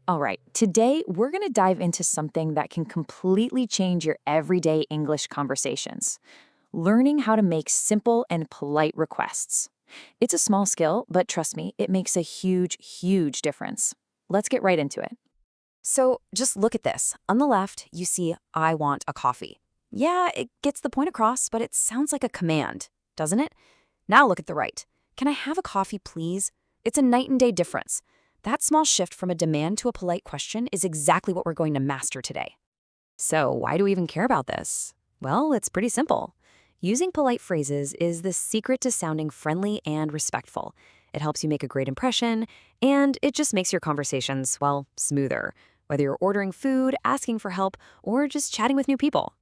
All right, today we're going to dive into something that can completely change your everyday English conversations: learning how to make simple and polite requests. It's a small skill, but trust me, it makes a huge, huge difference. Let's get right into it. So just look at this. On the left, you see, I want a coffee. Yeah, it gets the point across, but it sounds like a command, doesn't it? Now look at the right. Can I have a coffee, please? It's a night and day difference. That small shift from a demand to a polite question is exactly what we're going to master today. So why do we even care about this? Well, it's pretty simple. Using polite phrases is the secret to sounding friendly and respectful. It helps you make a great impression, and it just makes your conversations, well, smoother, whether you're ordering food, asking for help, or just chatting with new people.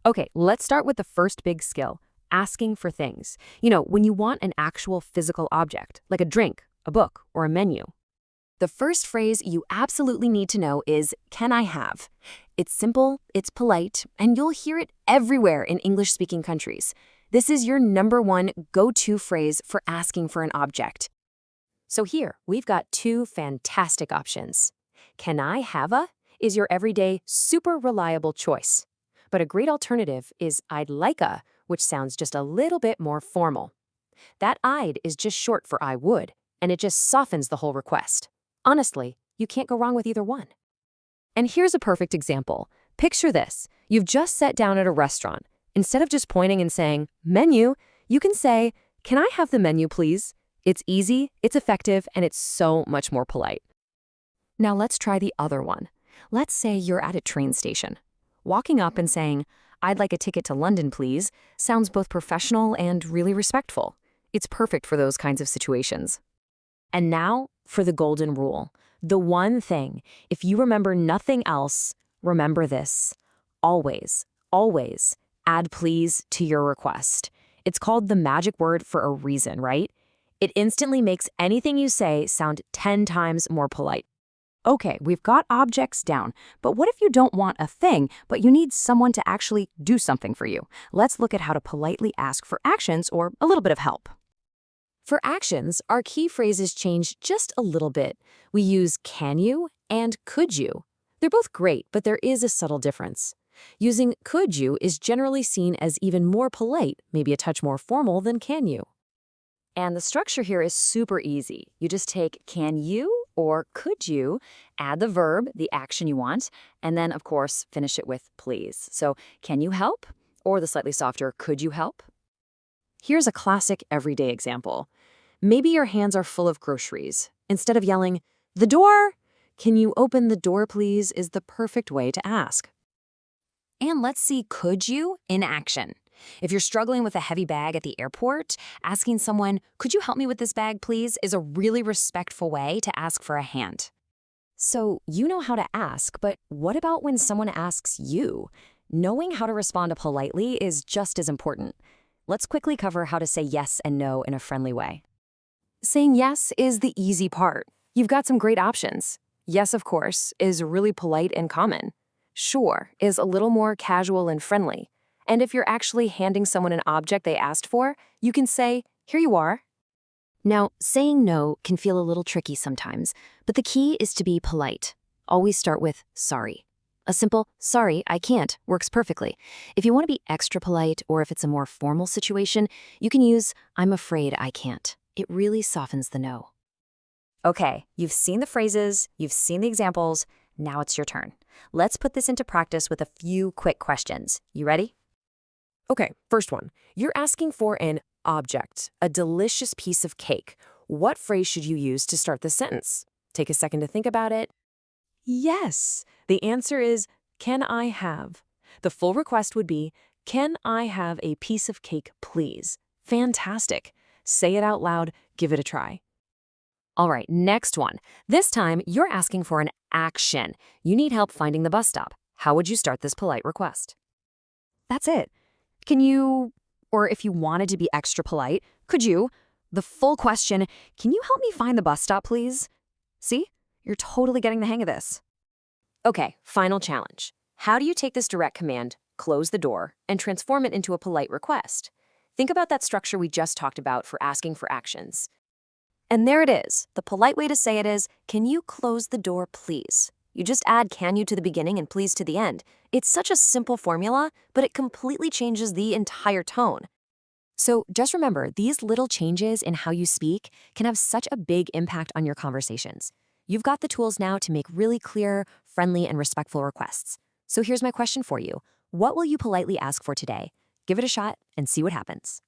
Okay, let's start with the first big skill: asking for things. When you want an actual physical object, like a drink, a book, or a menu. The first phrase you absolutely need to know is, can I have? It's simple, it's polite, and you'll hear it everywhere in English-speaking countries. This is your number one go-to phrase for asking for an object. So here, we've got two fantastic options. Can I have a is your everyday, super reliable choice. But a great alternative is I'd like a, which sounds just a little bit more formal. That I'd is just short for I would, and it just softens the whole request. Honestly, you can't go wrong with either one. And here's a perfect example. Picture this. You've just sat down at a restaurant. Instead of just pointing and saying, menu, you can say, can I have the menu, please? It's easy, it's effective, and it's so much more polite. Now let's try the other one. Let's say you're at a train station. Walking up and saying, I'd like a ticket to London, please, sounds both professional and really respectful. It's perfect for those kinds of situations. And now for the golden rule. The one thing, if you remember nothing else, remember this. Always, always add please to your request. It's called the magic word for a reason, right? It instantly makes anything you say sound 10 times more polite. Okay, we've got objects down, but what if you don't want a thing, but you need someone to actually do something for you? Let's look at how to politely ask for actions or a little bit of help. For actions, our key phrases change just a little bit. We use can you and could you. They're both great, but there is a subtle difference. Using could you is generally seen as even more polite, maybe a touch more formal than can you. And the structure here is super easy. You just take can you or could you, add the verb, the action you want, and then, of course, finish it with please. So can you help? Or the slightly softer could you help? Here's a classic everyday example. Maybe your hands are full of groceries. Instead of yelling, the door, can you open the door, please, is the perfect way to ask. And let's see could you in action. If you're struggling with a heavy bag at the airport, asking someone, could you help me with this bag, please, is a really respectful way to ask for a hand. So you know how to ask, but what about when someone asks you? Knowing how to respond politely is just as important. Let's quickly cover how to say yes and no in a friendly way. Saying yes is the easy part. You've got some great options. Yes, of course, is really polite and common. Sure is a little more casual and friendly. And if you're actually handing someone an object they asked for, you can say, here you are. Now, saying no can feel a little tricky sometimes, but the key is to be polite. Always start with sorry. A simple, sorry, I can't, works perfectly. If you want to be extra polite, or if it's a more formal situation, you can use, I'm afraid I can't. It really softens the no. Okay, you've seen the phrases, you've seen the examples, now it's your turn. Let's put this into practice with a few quick questions. You ready? Okay, first one. You're asking for an object, a delicious piece of cake. What phrase should you use to start the sentence? Take a second to think about it. Yes, the answer is, can I have? The full request would be, can I have a piece of cake, please? Fantastic. Say it out loud, give it a try. All right, next one. This time, you're asking for an action. You need help finding the bus stop. How would you start this polite request? That's it. Can you, or if you wanted to be extra polite, could you? The full question, can you help me find the bus stop, please? See? You're totally getting the hang of this. Okay, final challenge. How do you take this direct command, close the door, and transform it into a polite request? Think about that structure we just talked about for asking for actions. And there it is. The polite way to say it is, "Can you close the door, please?" You just add "can you" to the beginning and "please" to the end. It's such a simple formula, but it completely changes the entire tone. So just remember, these little changes in how you speak can have such a big impact on your conversations. You've got the tools now to make really clear, friendly, and respectful requests. So here's my question for you. What will you politely ask for today? Give it a shot and see what happens.